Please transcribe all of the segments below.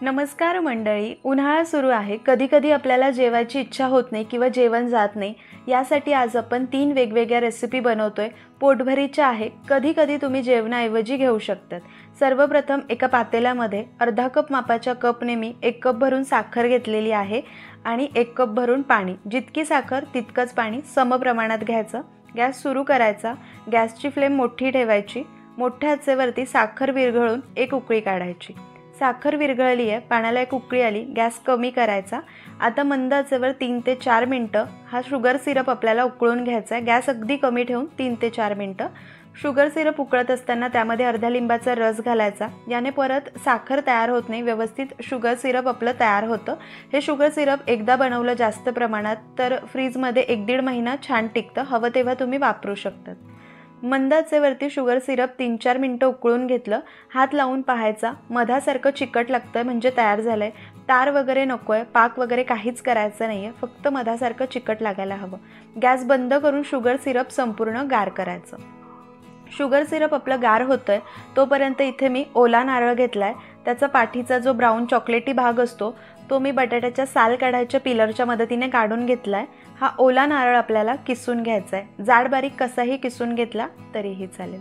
नमस्कार मंडळी, उन्हाळा सुरू आहे. कधी कधी आपल्याला जेवायची इच्छा होत नाही किंवा जेवण जात नाही. यासाठी आज आपण 3 वेगवेगळ्या रेसिपी बनवतोय. पोटभरीच्या आहे. कधी कधी तुम्ही जेवणाऐवजी घेऊ शकतात. सर्वप्रथम एका पातेल्यामध्ये अर्धा कप मापाच्या कपने मी 1 कप भरून साखर घेतलेली आहे आणि 1 कप भरून पाणी. जितकी साखर तितकंच पाणी समप्रमाणात घ्यायचं. गॅस सुरू करायचा. गॅसची फ्लेम मोठी ठेवायची. मोठ्या आचेवरती साखर विरघळून एक उकळी काढायची. साखर विरघळली आहे, पाण्याला एक उकळी आली, गॅस कमी करायचा. आता मंद आचेवर 3 ते 4 मिनटं हा शुगर सिरप आपल्याला उकळून घ्यायचा आहे. गॅस अगदी कमी ठेवून 3 ते 4 मिनटं. शुगर सिरप उकळत असताना त्यामध्ये अर्ध्या लिंबाचा रस घालायचा. याने परत साखर तयार होत नाही, व्यवस्थित शुगर सिरप आपलं तयार होतं. हे शुगर सिरप एकदा बनवलं जास्त प्रमाणात तर फ्रीजमध्ये 1-1.5 महिना छान टिकतं. हवं तेव्हा तुम्ही वापरू शकतात. मंद आचेवरती शुगर सिरप 3-4 मिनटं उकळून घेतलं. हात लावून पाहायचा. मधासारखं चिकट लागतं म्हणजे तयार झालंय. तार वगैरे नको आहे, पाक वगैरे काहीच करायचं नाही आहे, फक्त मधासारखं चिकट लागायला हवं. गॅस बंद करून शुगर सिरप संपूर्ण गार करायचं. शुगर सिरप आपलं गार होतंय तोपर्यंत इथे मी ओला नारळ घेतलाय. त्याचा पाठीचा जो ब्राऊन चॉकलेटी भाग असतो तो मी बटाट्याच्या साल काढायच्या पिलरच्या मदतीने काढून घेतलाय. हा ओला नारळ आपल्याला किसून घ्यायचा आहे. जाड बारीक कसाही किसून घेतला तरीही चालेल.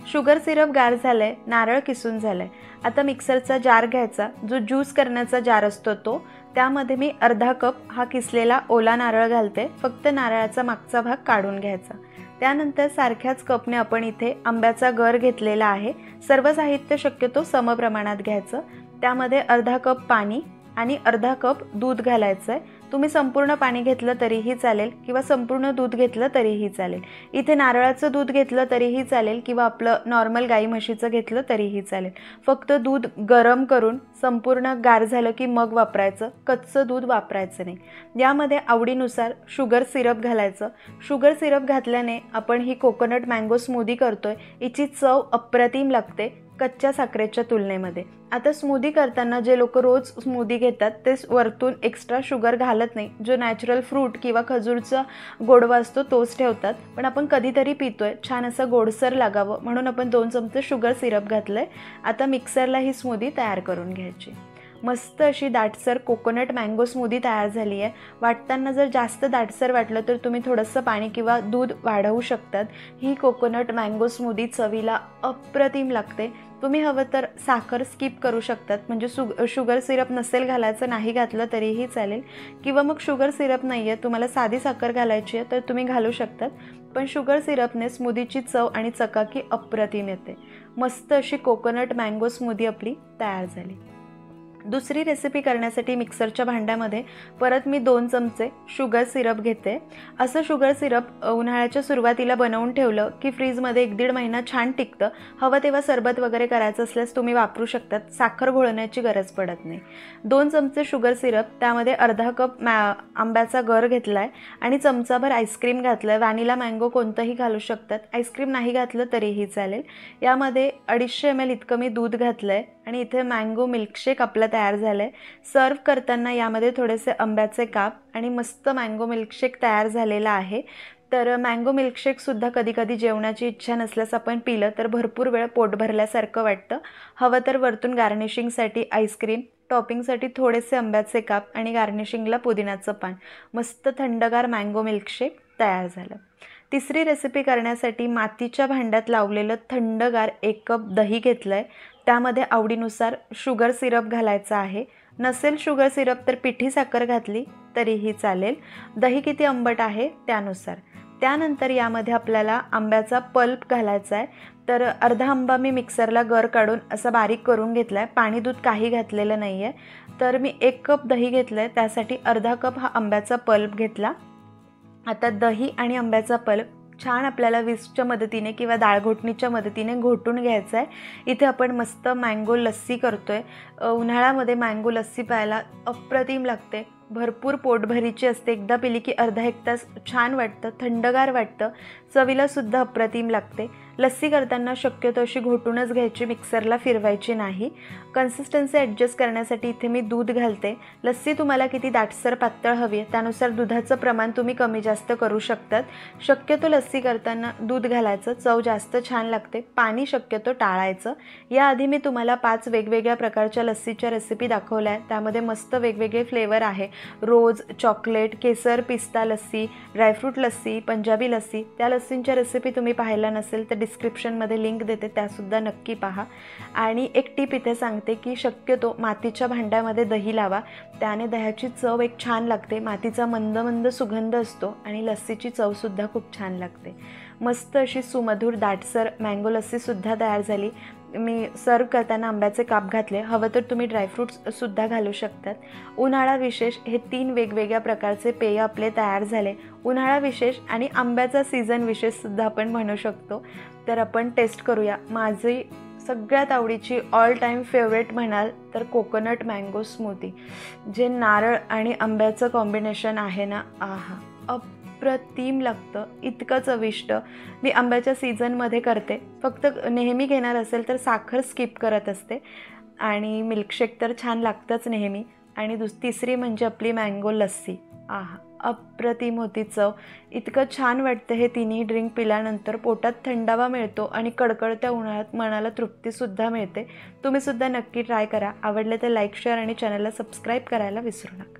शुगर सिरप गार झालंय, नारळ किसून झालंय. आता मिक्सरचा जार घ्यायचा, जो ज्यूस करण्याचा जार असतो तो. त्यामध्ये मी अर्धा कप हा किसलेला ओला नारळ घालते. फक्त नारळाचा मागचा भाग काढून घ्यायचा. त्यानंतर सारख्याच कपने आपण इथे आंब्याचा गर घेतलेला आहे. सर्व साहित्य शक्यतो समप्रमाणात घ्यायचं. त्यामध्ये अर्धा कप पाणी आणि अर्धा कप दूध घालायचं आहे. तुम्ही संपूर्ण पाणी घेतलं तरीही चालेल किंवा संपूर्ण दूध घेतलं तरीही चालेल. इथे नारळाचं दूध घेतलं तरीही चालेल किंवा आपलं नॉर्मल गाई म्हशीचं घेतलं तरीही चालेल. फक्त दूध गरम करून संपूर्ण गार झालं की मग वापरायचं, कच्चं दूध वापरायचं नाही. यामध्ये आवडीनुसार शुगर सिरप घालायचं. शुगर सिरप घातल्याने आपण ही कोकोनट मँगो स्मूदी करतोय. हिची चव अप्रतिम लागते कच्च्या साखरेच्या तुलनेमध्ये. आता स्मूदी करताना जे लोक रोज स्मूदी घेतात ते वरतून एक्स्ट्रा शुगर घालत नाही. जो नॅचरल फ्रूट किंवा खजूरचा गोडवा असतो तोच ठेवतात. पण आपण कधीतरी पितोय, छान असं गोडसर लागावं म्हणून आपण 2 चमचे शुगर सिरप घातलंय. आता मिक्सरला ही स्मूदी तयार करून घ्यायची. मस्त अशी दाटसर कोकोनट मँगो स्मूदी तयार झाली आहे. वाटताना जर जास्त दाटसर वाटलं तर तुम्ही थोडंसं पाणी किंवा दूध वाढवू शकतात. ही कोकोनट मँगो स्मूदी चवीला अप्रतिम लागते. तुम्ही हवं तर साखर स्किप करू शकतात, म्हणजे शुगर सिरप नसेल घालायचं, नाही घातलं तरीही चालेल. किंवा मग शुगर सिरप नाही आहे, तुम्हाला साधी साखर घालायची आहे तर तुम्ही घालू शकतात. पण शुगर सिरपने स्मूदीची चव आणि चकाकी अप्रतिम येते. मस्त अशी कोकोनट मँगो स्मूदी आपली तयार झाली. दुसरी रेसिपी करण्यासाठी मिक्सरच्या भांड्यामध्ये परत मी 2 चमचे शुगर सिरप घेते. असं शुगर सिरप उन्हाळ्याच्या सुरुवातीला बनवून ठेवलं की फ्रीजमध्ये 1-1.5 महिना छान टिकतं. हवं तेव्हा सरबत वगैरे करायचं असल्यास तुम्ही वापरू शकतात. साखर घोळण्याची गरज पडत नाही. 2 चमचे शुगर सिरप, त्यामध्ये अर्धा कप आंब्याचा गर घेतला आहे आणि चमचाभर आईस्क्रीम घातलं आहे. व्हॅनिला मँगो कोणतंही घालू शकतात. आईस्क्रीम नाही घातलं तरीही चालेल. यामध्ये 250 ml इतकं मी दूध घातलं आहे आणि इथे मँगो मिल्कशेक आपलं तयार झालं आहे. सर्व करताना यामध्ये थोडेसे आंब्याचे काप आणि मस्त मँगो मिल्कशेक तयार झालेला आहे. तर मँगो मिल्कशेकसुद्धा कधी कधी जेवणाची इच्छा नसल्यास आपण पिलं तर भरपूर वेळ पोट भरल्यासारखं वाटतं. हवं तर वरतून गार्निशिंगसाठी आईस्क्रीम, टॉपिंगसाठी थोडेसे आंब्याचे काप आणि गार्निशिंगला पुदिनाचं पान. मस्त थंडगार मँगो मिल्कशेक तयार झालं. तिसरी रेसिपी करण्यासाठी मातीच्या भांड्यात लावलेलं थंडगार 1 कप दही घेतलं आहे. त्यामध्ये आवडीनुसार शुगर सिरप घालायचा आहे. नसेल शुगर सिरप तर पिठी साखर घातली तरीही चालेल. दही किती आंबट आहे त्यानुसार. त्यानंतर यामध्ये आपल्याला आंब्याचा पल्प घालायचा आहे. तर अर्धा आंबा मी मिक्सरला गर काढून असा बारीक करून घेतला आहे. पाणी दूध काही घातलेलं नाही आहे. तर मी 1 कप दही घेतलं आहे, त्यासाठी अर्धा कप हा आंब्याचा पल्प घेतला. आता दही आणि आंब्याचा पल्प छान आपल्याला विस्कच्या मदतीने किंवा डाळघोटणीच्या मदतीने घोटून घ्यायचं आहे. इथे आपण मस्त मँगो लस्सी करतोय. उन्हाळ्यामध्ये मँगो लस्सी प्यायला अप्रतिम लागते. भरपूर पोटभरीची असते. एकदा पिली की अर्धा 1 तास छान वाटतं, थंडगार वाटतं. चवीला सुद्धा अप्रतिम लागते। लस्सी करताना शक्यतो अशी घोटूनच घ्यायची, मिक्सरला फिरवायची नाही। कन्सिस्टन्सी ॲडजस्ट करण्यासाठी इथे मी दूध घालते। लस्सी तुम्हाला किती दाटसर पातळ हवी आहे त्यानुसार दुधाचं प्रमाण तुम्ही कमी जास्त करू शकतात। शक्यतो लस्सी करताना दूध घालायचं, चव जास्त छान लागते। पाणी शक्यतो टाळायचं। याआधी मी तुम्हाला 5 वेगवेगळ्या प्रकारच्या लस्सीच्या रेसिपी दाखवल्या आहेत, त्यामध्ये मस्त वेगवेगळे फ्लेवर आहे। रोज, चॉकलेट, केसर, पिस्ता लस्सी, ड्रायफ्रूट लस्सी, पंजाबी लस्सी। त्या लस्सींच्या रेसिपी तुम्ही पाहिला नसेल तर डिस्क्रिप्शनमध्ये लिंक देते, त्यासुद्धा नक्की पहा। आणि एक टिप इथे सांगते की शक्यतो मातीच्या भांड्यामध्ये दही लावा, त्याने दह्याची चव एक छान लागते। मातीचा मंद मंद सुगंध असतो आणि लस्सीची चवसुद्धा खूप छान लागते। मस्त अशी सुमधुर दाटसर मँगो लस्सीसुद्धा तयार झाली। मी सर्व करताना आंब्याचे काप घातले, हवं तर तुम्ही ड्रायफ्रूट्ससुद्धा घालू शकतात। उन्हाळा विशेष हे 3 वेगवेगळ्या प्रकारचे पेय आपले तयार झाले। उन्हाळा विशेष आणि आंब्याचा सीझन विशेषसुद्धा आपण म्हणू शकतो। तर आपण टेस्ट करूया। माझी सगळ्यात आवडीची ऑल टाईम फेवरेट म्हणाल तर कोकोनट मँगो स्मूथी, जे नारळ आणि आंब्याचं कॉम्बिनेशन आहे ना, आहा अप्रतिम लागतं, इतकं चविष्ट। मी आंब्याच्या सीझनमध्ये करते, फक्त नेहमी घेणार असेल तर साखर स्किप करत असते। आणि मिल्कशेक तर छान लागतंच नेहमी। आणि तिसरी म्हणजे आपली मँगो लस्सी, आहा अप्रतिम होती चव। इतकं छान वाटतं हे तिन्ही ड्रिंक पिल्यानंतर, पोटात थंडावा मिळतो आणि कडकडत्या उन्हाळ्यात मनाला तृप्तीसुद्धा मिळते। तुम्हीसुद्धा नक्की ट्राय करा। आवडले तर लाईक, शेअर आणि चॅनलला सबस्क्राईब करायला विसरू नका।